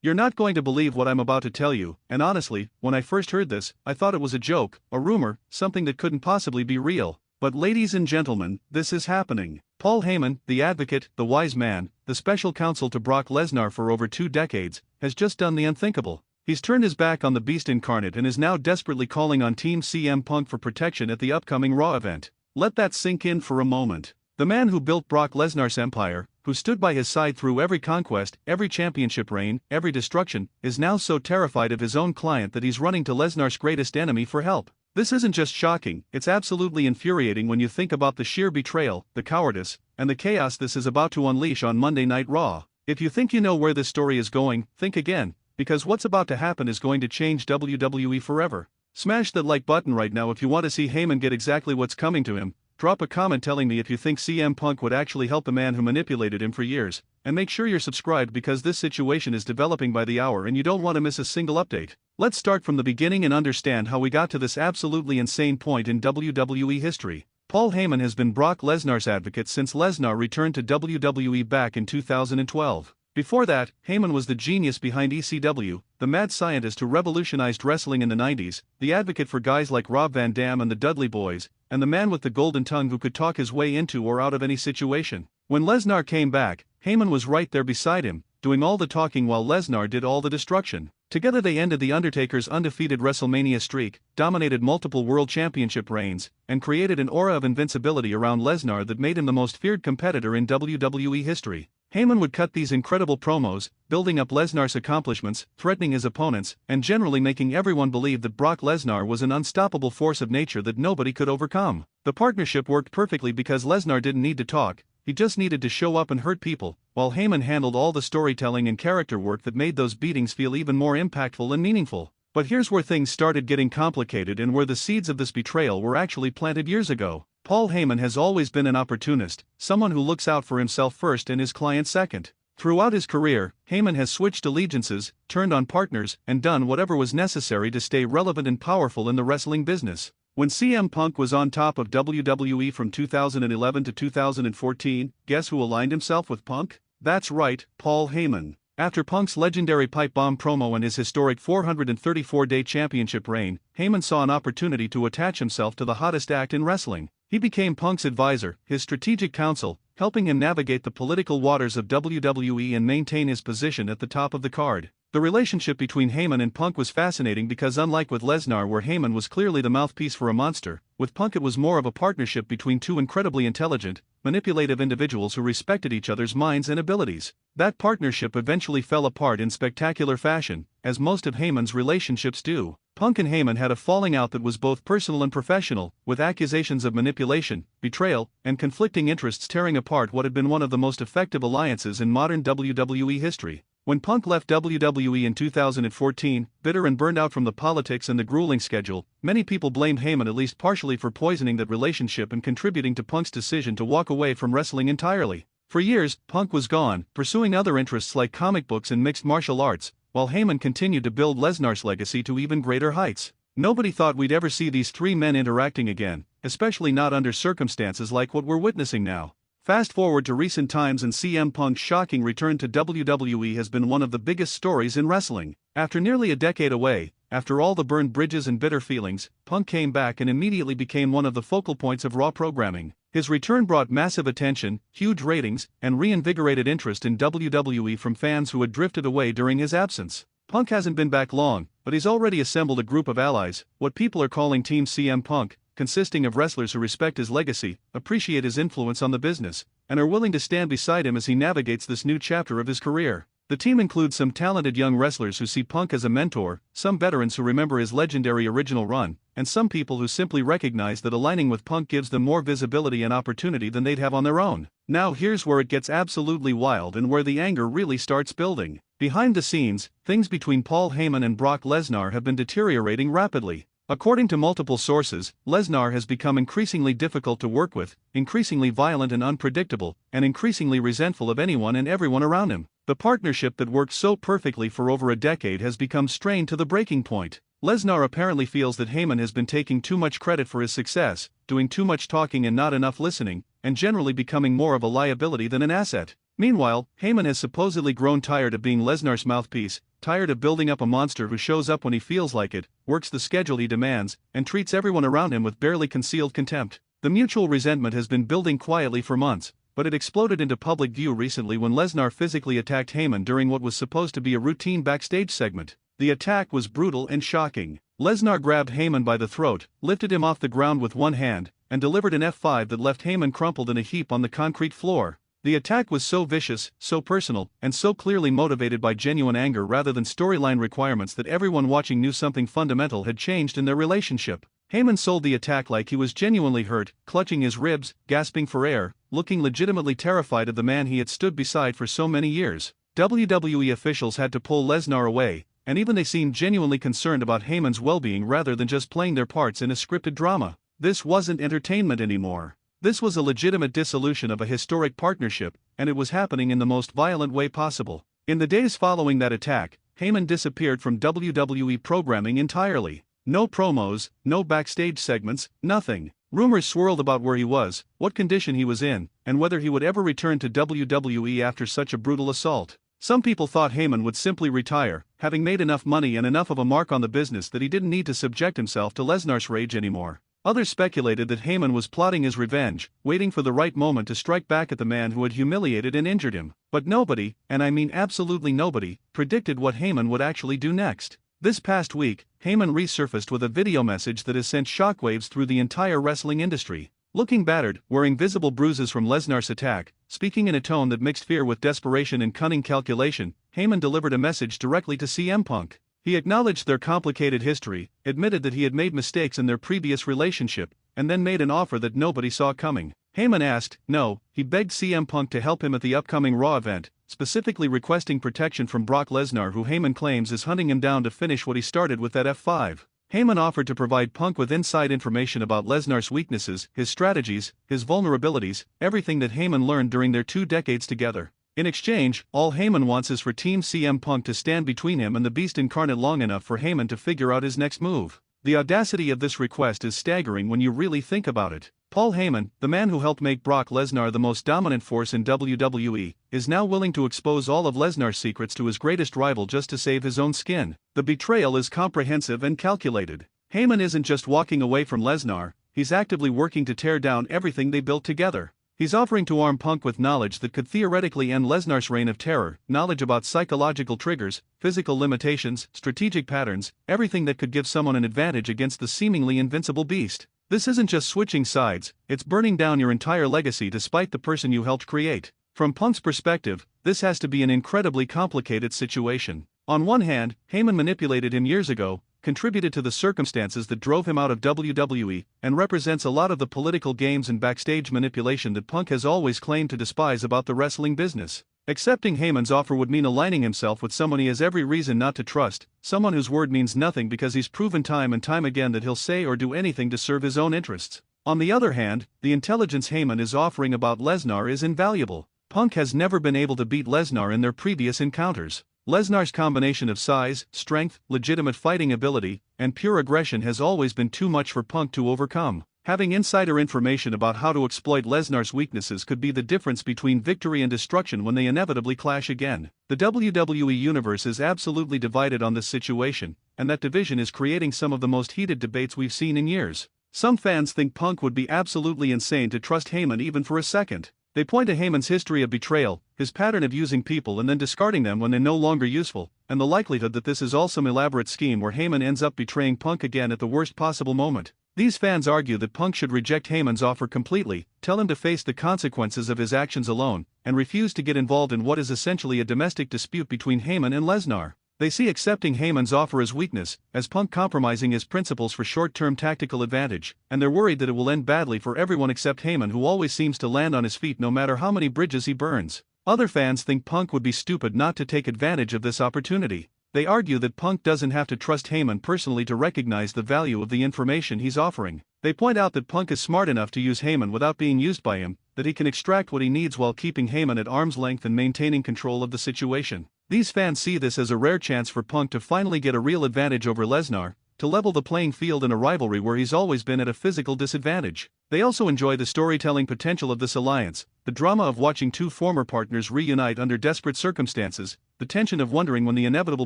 You're not going to believe what I'm about to tell you, and honestly, when I first heard this, I thought it was a joke, a rumor, something that couldn't possibly be real. But ladies and gentlemen, this is happening. Paul Heyman, the advocate, the wise man, the special counsel to Brock Lesnar for over 2 decades, has just done the unthinkable. He's turned his back on the Beast incarnate and is now desperately calling on Team CM Punk for protection at the upcoming Raw event. Let that sink in for a moment. The man who built Brock Lesnar's empire, who stood by his side through every conquest, every championship reign, every destruction, is now so terrified of his own client that he's running to Lesnar's greatest enemy for help. This isn't just shocking, it's absolutely infuriating when you think about the sheer betrayal, the cowardice, and the chaos this is about to unleash on Monday Night Raw. If you think you know where this story is going, think again, because what's about to happen is going to change WWE forever. Smash that like button right now if you want to see Heyman get exactly what's coming to him. Drop a comment telling me if you think CM Punk would actually help the man who manipulated him for years, and make sure you're subscribed because this situation is developing by the hour and you don't want to miss a single update. Let's start from the beginning and understand how we got to this absolutely insane point in WWE history. Paul Heyman has been Brock Lesnar's advocate since Lesnar returned to WWE back in 2012. Before that, Heyman was the genius behind ECW, the mad scientist who revolutionized wrestling in the 90s, the advocate for guys like Rob Van Dam and the Dudley Boys, and the man with the golden tongue who could talk his way into or out of any situation. When Lesnar came back, Heyman was right there beside him, doing all the talking while Lesnar did all the destruction. Together they ended The Undertaker's undefeated WrestleMania streak, dominated multiple World Championship reigns, and created an aura of invincibility around Lesnar that made him the most feared competitor in WWE history. Heyman would cut these incredible promos, building up Lesnar's accomplishments, threatening his opponents, and generally making everyone believe that Brock Lesnar was an unstoppable force of nature that nobody could overcome. The partnership worked perfectly because Lesnar didn't need to talk, he just needed to show up and hurt people, while Heyman handled all the storytelling and character work that made those beatings feel even more impactful and meaningful. But here's where things started getting complicated and where the seeds of this betrayal were actually planted years ago. Paul Heyman has always been an opportunist, someone who looks out for himself first and his client second. Throughout his career, Heyman has switched allegiances, turned on partners, and done whatever was necessary to stay relevant and powerful in the wrestling business. When CM Punk was on top of WWE from 2011 to 2014, guess who aligned himself with Punk? That's right, Paul Heyman. After Punk's legendary pipe bomb promo and his historic 434-day championship reign, Heyman saw an opportunity to attach himself to the hottest act in wrestling. He became Punk's advisor, his strategic counsel, helping him navigate the political waters of WWE and maintain his position at the top of the card. The relationship between Heyman and Punk was fascinating because unlike with Lesnar where Heyman was clearly the mouthpiece for a monster, with Punk it was more of a partnership between two incredibly intelligent, manipulative individuals who respected each other's minds and abilities. That partnership eventually fell apart in spectacular fashion, as most of Heyman's relationships do. Punk and Heyman had a falling out that was both personal and professional, with accusations of manipulation, betrayal, and conflicting interests tearing apart what had been one of the most effective alliances in modern WWE history. When Punk left WWE in 2014, bitter and burned out from the politics and the grueling schedule, many people blamed Heyman at least partially for poisoning that relationship and contributing to Punk's decision to walk away from wrestling entirely. For years, Punk was gone, pursuing other interests like comic books and mixed martial arts, while Heyman continued to build Lesnar's legacy to even greater heights. Nobody thought we'd ever see these three men interacting again, especially not under circumstances like what we're witnessing now. Fast forward to recent times and CM Punk's shocking return to WWE has been one of the biggest stories in wrestling. After nearly a decade away, after all the burned bridges and bitter feelings, Punk came back and immediately became one of the focal points of Raw programming. His return brought massive attention, huge ratings, and reinvigorated interest in WWE from fans who had drifted away during his absence. Punk hasn't been back long, but he's already assembled a group of allies, what people are calling Team CM Punk, consisting of wrestlers who respect his legacy, appreciate his influence on the business, and are willing to stand beside him as he navigates this new chapter of his career. The team includes some talented young wrestlers who see Punk as a mentor, some veterans who remember his legendary original run, and some people who simply recognize that aligning with Punk gives them more visibility and opportunity than they'd have on their own. Now here's where it gets absolutely wild and where the anger really starts building. Behind the scenes, things between Paul Heyman and Brock Lesnar have been deteriorating rapidly. According to multiple sources, Lesnar has become increasingly difficult to work with, increasingly violent and unpredictable, and increasingly resentful of anyone and everyone around him. The partnership that worked so perfectly for over a decade has become strained to the breaking point. Lesnar apparently feels that Heyman has been taking too much credit for his success, doing too much talking and not enough listening, and generally becoming more of a liability than an asset. Meanwhile, Heyman has supposedly grown tired of being Lesnar's mouthpiece, tired of building up a monster who shows up when he feels like it, works the schedule he demands, and treats everyone around him with barely concealed contempt. The mutual resentment has been building quietly for months, but it exploded into public view recently when Lesnar physically attacked Heyman during what was supposed to be a routine backstage segment. The attack was brutal and shocking. Lesnar grabbed Heyman by the throat, lifted him off the ground with one hand, and delivered an F5 that left Heyman crumpled in a heap on the concrete floor. The attack was so vicious, so personal, and so clearly motivated by genuine anger rather than storyline requirements that everyone watching knew something fundamental had changed in their relationship. Heyman sold the attack like he was genuinely hurt, clutching his ribs, gasping for air, looking legitimately terrified of the man he had stood beside for so many years. WWE officials had to pull Lesnar away, and even they seemed genuinely concerned about Heyman's well-being rather than just playing their parts in a scripted drama. This wasn't entertainment anymore. This was a legitimate dissolution of a historic partnership, and it was happening in the most violent way possible. In the days following that attack, Heyman disappeared from WWE programming entirely. No promos, no backstage segments, nothing. Rumors swirled about where he was, what condition he was in, and whether he would ever return to WWE after such a brutal assault. Some people thought Heyman would simply retire, having made enough money and enough of a mark on the business that he didn't need to subject himself to Lesnar's rage anymore. Others speculated that Heyman was plotting his revenge, waiting for the right moment to strike back at the man who had humiliated and injured him. But nobody, and I mean absolutely nobody, predicted what Heyman would actually do next. This past week, Heyman resurfaced with a video message that has sent shockwaves through the entire wrestling industry. Looking battered, wearing visible bruises from Lesnar's attack, speaking in a tone that mixed fear with desperation and cunning calculation, Heyman delivered a message directly to CM Punk. He acknowledged their complicated history, admitted that he had made mistakes in their previous relationship, and then made an offer that nobody saw coming. Heyman asked, no, he begged CM Punk to help him at the upcoming Raw event, specifically requesting protection from Brock Lesnar, who Heyman claims is hunting him down to finish what he started with that F5. Heyman offered to provide Punk with inside information about Lesnar's weaknesses, his strategies, his vulnerabilities, everything that Heyman learned during their 2 decades together. In exchange, all Heyman wants is for Team CM Punk to stand between him and the Beast incarnate long enough for Heyman to figure out his next move. The audacity of this request is staggering when you really think about it. Paul Heyman, the man who helped make Brock Lesnar the most dominant force in WWE, is now willing to expose all of Lesnar's secrets to his greatest rival just to save his own skin. The betrayal is comprehensive and calculated. Heyman isn't just walking away from Lesnar, he's actively working to tear down everything they built together. He's offering to arm Punk with knowledge that could theoretically end Lesnar's reign of terror, knowledge about psychological triggers, physical limitations, strategic patterns, everything that could give someone an advantage against the seemingly invincible Beast. This isn't just switching sides, it's burning down your entire legacy despite the person you helped create. From Punk's perspective, this has to be an incredibly complicated situation. On one hand, Heyman manipulated him years ago, contributed to the circumstances that drove him out of WWE, and represents a lot of the political games and backstage manipulation that Punk has always claimed to despise about the wrestling business. Accepting Heyman's offer would mean aligning himself with someone he has every reason not to trust, someone whose word means nothing because he's proven time and time again that he'll say or do anything to serve his own interests. On the other hand, the intelligence Heyman is offering about Lesnar is invaluable. Punk has never been able to beat Lesnar in their previous encounters. Lesnar's combination of size, strength, legitimate fighting ability, and pure aggression has always been too much for Punk to overcome. Having insider information about how to exploit Lesnar's weaknesses could be the difference between victory and destruction when they inevitably clash again. The WWE universe is absolutely divided on this situation, and that division is creating some of the most heated debates we've seen in years. Some fans think Punk would be absolutely insane to trust Heyman even for a second. They point to Heyman's history of betrayal, his pattern of using people and then discarding them when they're no longer useful, and the likelihood that this is all some elaborate scheme where Heyman ends up betraying Punk again at the worst possible moment. These fans argue that Punk should reject Heyman's offer completely, tell him to face the consequences of his actions alone, and refuse to get involved in what is essentially a domestic dispute between Heyman and Lesnar. They see accepting Heyman's offer as weakness, as Punk compromising his principles for short-term tactical advantage, and they're worried that it will end badly for everyone except Heyman, who always seems to land on his feet no matter how many bridges he burns. Other fans think Punk would be stupid not to take advantage of this opportunity. They argue that Punk doesn't have to trust Heyman personally to recognize the value of the information he's offering. They point out that Punk is smart enough to use Heyman without being used by him, that he can extract what he needs while keeping Heyman at arm's length and maintaining control of the situation. These fans see this as a rare chance for Punk to finally get a real advantage over Lesnar, to level the playing field in a rivalry where he's always been at a physical disadvantage. They also enjoy the storytelling potential of this alliance, the drama of watching two former partners reunite under desperate circumstances, the tension of wondering when the inevitable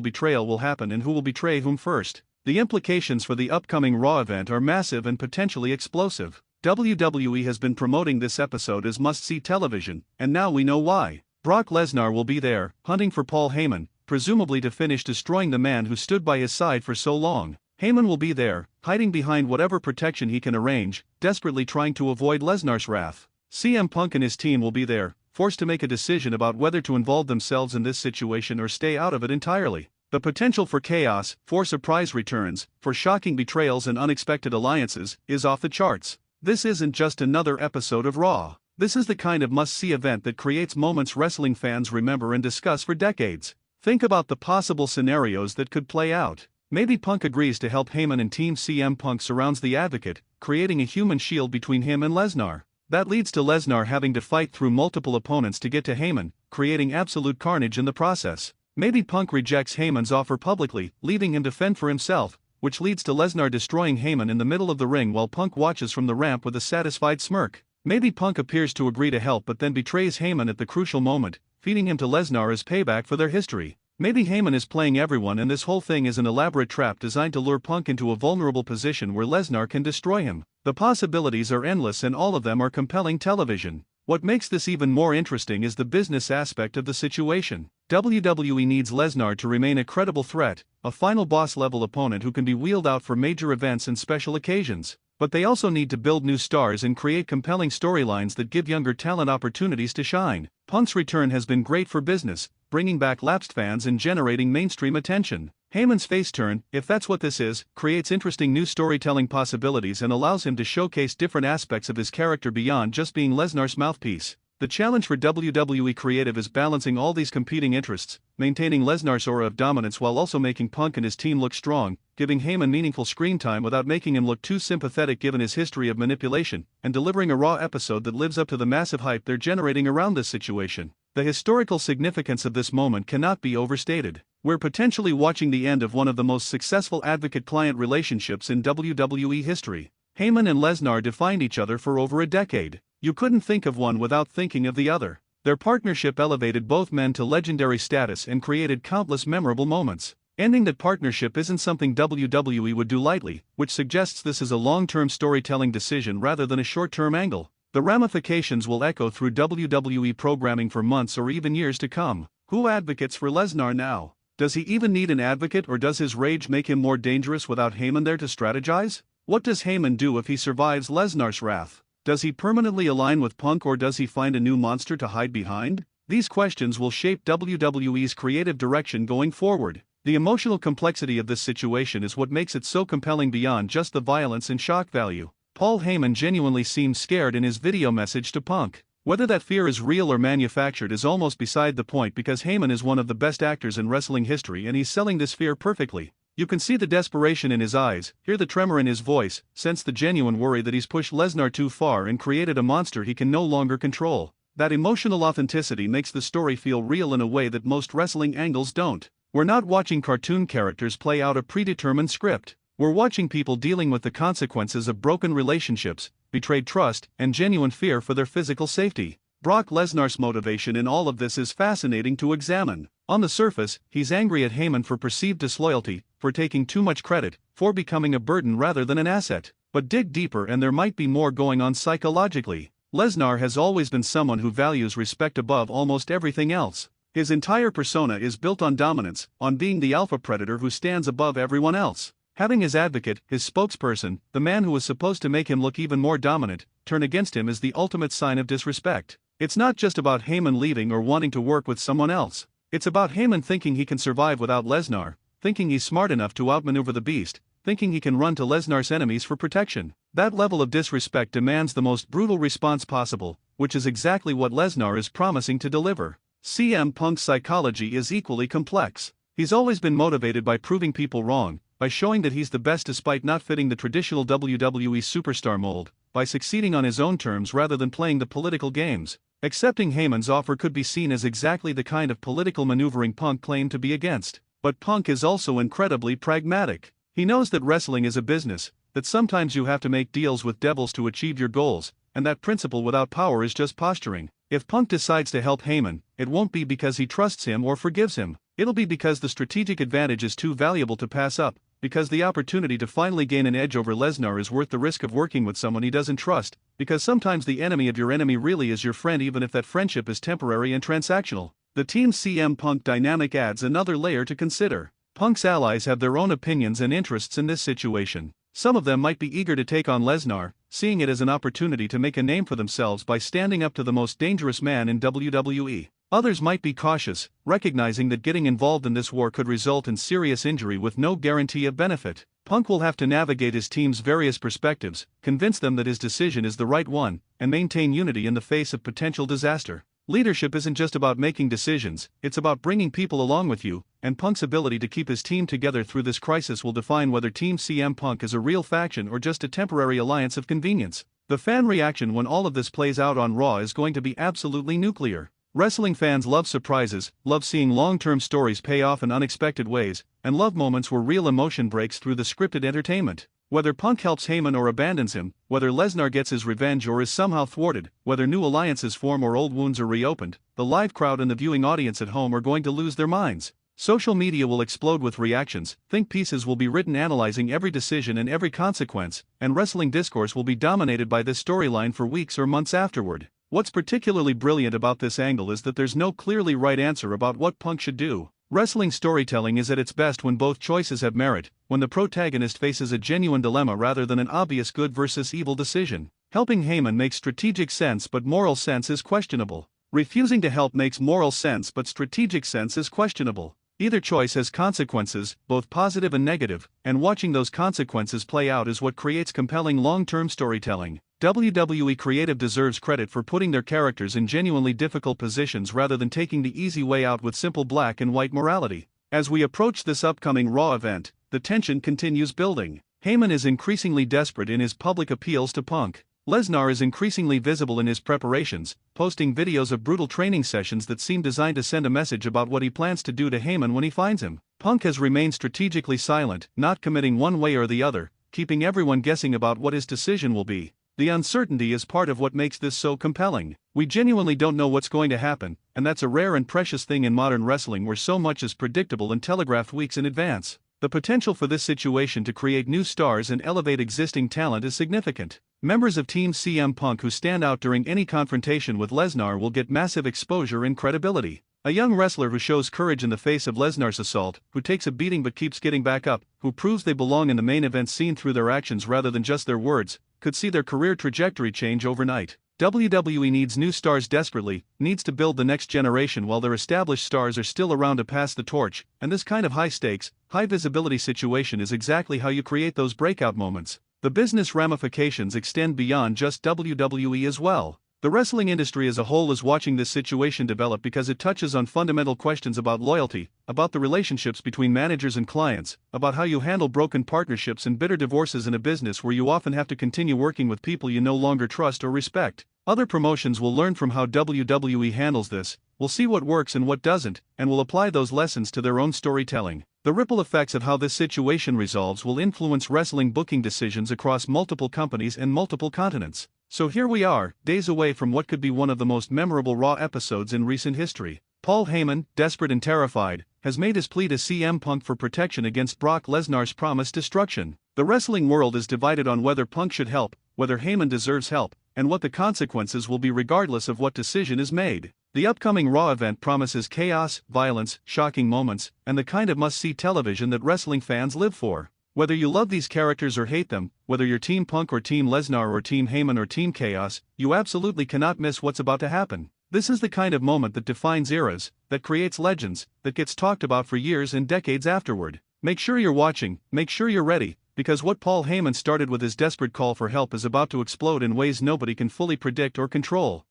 betrayal will happen and who will betray whom first. The implications for the upcoming Raw event are massive and potentially explosive. WWE has been promoting this episode as must-see television, and now we know why. Brock Lesnar will be there, hunting for Paul Heyman, presumably to finish destroying the man who stood by his side for so long. Heyman will be there, hiding behind whatever protection he can arrange, desperately trying to avoid Lesnar's wrath. CM Punk and his team will be there, forced to make a decision about whether to involve themselves in this situation or stay out of it entirely. The potential for chaos, for surprise returns, for shocking betrayals and unexpected alliances, is off the charts. This isn't just another episode of Raw. This is the kind of must-see event that creates moments wrestling fans remember and discuss for decades. Think about the possible scenarios that could play out. Maybe Punk agrees to help Heyman and Team CM Punk surrounds the Advocate, creating a human shield between him and Lesnar. That leads to Lesnar having to fight through multiple opponents to get to Heyman, creating absolute carnage in the process. Maybe Punk rejects Heyman's offer publicly, leaving him to fend for himself, which leads to Lesnar destroying Heyman in the middle of the ring while Punk watches from the ramp with a satisfied smirk. Maybe Punk appears to agree to help but then betrays Heyman at the crucial moment, feeding him to Lesnar as payback for their history. Maybe Heyman is playing everyone and this whole thing is an elaborate trap designed to lure Punk into a vulnerable position where Lesnar can destroy him. The possibilities are endless and all of them are compelling television. What makes this even more interesting is the business aspect of the situation. WWE needs Lesnar to remain a credible threat, a final boss-level opponent who can be wheeled out for major events and special occasions. But they also need to build new stars and create compelling storylines that give younger talent opportunities to shine. Punk's return has been great for business, bringing back lapsed fans and generating mainstream attention. Heyman's face turn, if that's what this is, creates interesting new storytelling possibilities and allows him to showcase different aspects of his character beyond just being Lesnar's mouthpiece. The challenge for WWE Creative is balancing all these competing interests, maintaining Lesnar's aura of dominance while also making Punk and his team look strong, giving Heyman meaningful screen time without making him look too sympathetic given his history of manipulation, and delivering a Raw episode that lives up to the massive hype they're generating around this situation. The historical significance of this moment cannot be overstated. We're potentially watching the end of one of the most successful advocate-client relationships in WWE history. Heyman and Lesnar defined each other for over a decade. You couldn't think of one without thinking of the other. Their partnership elevated both men to legendary status and created countless memorable moments. Ending that partnership isn't something WWE would do lightly, which suggests this is a long-term storytelling decision rather than a short-term angle. The ramifications will echo through WWE programming for months or even years to come. Who advocates for Lesnar now? Does he even need an advocate or does his rage make him more dangerous without Heyman there to strategize? What does Heyman do if he survives Lesnar's wrath? Does he permanently align with Punk or does he find a new monster to hide behind? These questions will shape WWE's creative direction going forward. The emotional complexity of this situation is what makes it so compelling beyond just the violence and shock value. Paul Heyman genuinely seems scared in his video message to Punk. Whether that fear is real or manufactured is almost beside the point because Heyman is one of the best actors in wrestling history and he's selling this fear perfectly. You can see the desperation in his eyes, hear the tremor in his voice, sense the genuine worry that he's pushed Lesnar too far and created a monster he can no longer control. That emotional authenticity makes the story feel real in a way that most wrestling angles don't. We're not watching cartoon characters play out a predetermined script. We're watching people dealing with the consequences of broken relationships, betrayed trust, and genuine fear for their physical safety. Brock Lesnar's motivation in all of this is fascinating to examine. On the surface, he's angry at Heyman for perceived disloyalty, for taking too much credit, for becoming a burden rather than an asset. But dig deeper and there might be more going on psychologically. Lesnar has always been someone who values respect above almost everything else. His entire persona is built on dominance, on being the alpha predator who stands above everyone else. Having his advocate, his spokesperson, the man who was supposed to make him look even more dominant, turn against him is the ultimate sign of disrespect. It's not just about Heyman leaving or wanting to work with someone else. It's about Heyman thinking he can survive without Lesnar, thinking he's smart enough to outmaneuver the beast, thinking he can run to Lesnar's enemies for protection. That level of disrespect demands the most brutal response possible, which is exactly what Lesnar is promising to deliver. CM Punk's psychology is equally complex. He's always been motivated by proving people wrong, by showing that he's the best despite not fitting the traditional WWE superstar mold, by succeeding on his own terms rather than playing the political games. Accepting Heyman's offer could be seen as exactly the kind of political maneuvering Punk claimed to be against. But Punk is also incredibly pragmatic. He knows that wrestling is a business, that sometimes you have to make deals with devils to achieve your goals, and that principle without power is just posturing. If Punk decides to help Heyman, it won't be because he trusts him or forgives him. It'll be because the strategic advantage is too valuable to pass up, because the opportunity to finally gain an edge over Lesnar is worth the risk of working with someone he doesn't trust, because sometimes the enemy of your enemy really is your friend even if that friendship is temporary and transactional. The Team CM Punk dynamic adds another layer to consider. Punk's allies have their own opinions and interests in this situation. Some of them might be eager to take on Lesnar, seeing it as an opportunity to make a name for themselves by standing up to the most dangerous man in WWE. Others might be cautious, recognizing that getting involved in this war could result in serious injury with no guarantee of benefit. Punk will have to navigate his team's various perspectives, convince them that his decision is the right one, and maintain unity in the face of potential disaster. Leadership isn't just about making decisions, it's about bringing people along with you, and Punk's ability to keep his team together through this crisis will define whether Team CM Punk is a real faction or just a temporary alliance of convenience. The fan reaction when all of this plays out on Raw is going to be absolutely nuclear. Wrestling fans love surprises, love seeing long-term stories pay off in unexpected ways, and love moments where real emotion breaks through the scripted entertainment. Whether Punk helps Heyman or abandons him, whether Lesnar gets his revenge or is somehow thwarted, whether new alliances form or old wounds are reopened, the live crowd and the viewing audience at home are going to lose their minds. Social media will explode with reactions, think pieces will be written analyzing every decision and every consequence, and wrestling discourse will be dominated by this storyline for weeks or months afterward. What's particularly brilliant about this angle is that there's no clearly right answer about what Punk should do. Wrestling storytelling is at its best when both choices have merit, when the protagonist faces a genuine dilemma rather than an obvious good versus evil decision. Helping Heyman makes strategic sense but moral sense is questionable. Refusing to help makes moral sense but strategic sense is questionable. Either choice has consequences, both positive and negative, and watching those consequences play out is what creates compelling long-term storytelling. WWE creative deserves credit for putting their characters in genuinely difficult positions rather than taking the easy way out with simple black and white morality. As we approach this upcoming Raw event, the tension continues building. Heyman is increasingly desperate in his public appeals to Punk. Lesnar is increasingly visible in his preparations, posting videos of brutal training sessions that seem designed to send a message about what he plans to do to Heyman when he finds him. Punk has remained strategically silent, not committing one way or the other, keeping everyone guessing about what his decision will be. The uncertainty is part of what makes this so compelling. We genuinely don't know what's going to happen, and that's a rare and precious thing in modern wrestling where so much is predictable and telegraphed weeks in advance. The potential for this situation to create new stars and elevate existing talent is significant. Members of Team CM Punk who stand out during any confrontation with Lesnar will get massive exposure and credibility. A young wrestler who shows courage in the face of Lesnar's assault, who takes a beating but keeps getting back up, who proves they belong in the main event scene through their actions rather than just their words, could see their career trajectory change overnight. WWE needs new stars desperately, needs to build the next generation while their established stars are still around to pass the torch, and this kind of high-stakes, high-visibility situation is exactly how you create those breakout moments. The business ramifications extend beyond just WWE as well. The wrestling industry as a whole is watching this situation develop because it touches on fundamental questions about loyalty, about the relationships between managers and clients, about how you handle broken partnerships and bitter divorces in a business where you often have to continue working with people you no longer trust or respect. Other promotions will learn from how WWE handles this, will see what works and what doesn't, and will apply those lessons to their own storytelling. The ripple effects of how this situation resolves will influence wrestling booking decisions across multiple companies and multiple continents. So here we are, days away from what could be one of the most memorable Raw episodes in recent history. Paul Heyman, desperate and terrified, has made his plea to CM Punk for protection against Brock Lesnar's promised destruction. The wrestling world is divided on whether Punk should help, whether Heyman deserves help, and what the consequences will be regardless of what decision is made. The upcoming Raw event promises chaos, violence, shocking moments, and the kind of must-see television that wrestling fans live for. Whether you love these characters or hate them, whether you're Team Punk or Team Lesnar or Team Heyman or Team Chaos, you absolutely cannot miss what's about to happen. This is the kind of moment that defines eras, that creates legends, that gets talked about for years and decades afterward. Make sure you're watching, make sure you're ready, because what Paul Heyman started with his desperate call for help is about to explode in ways nobody can fully predict or control.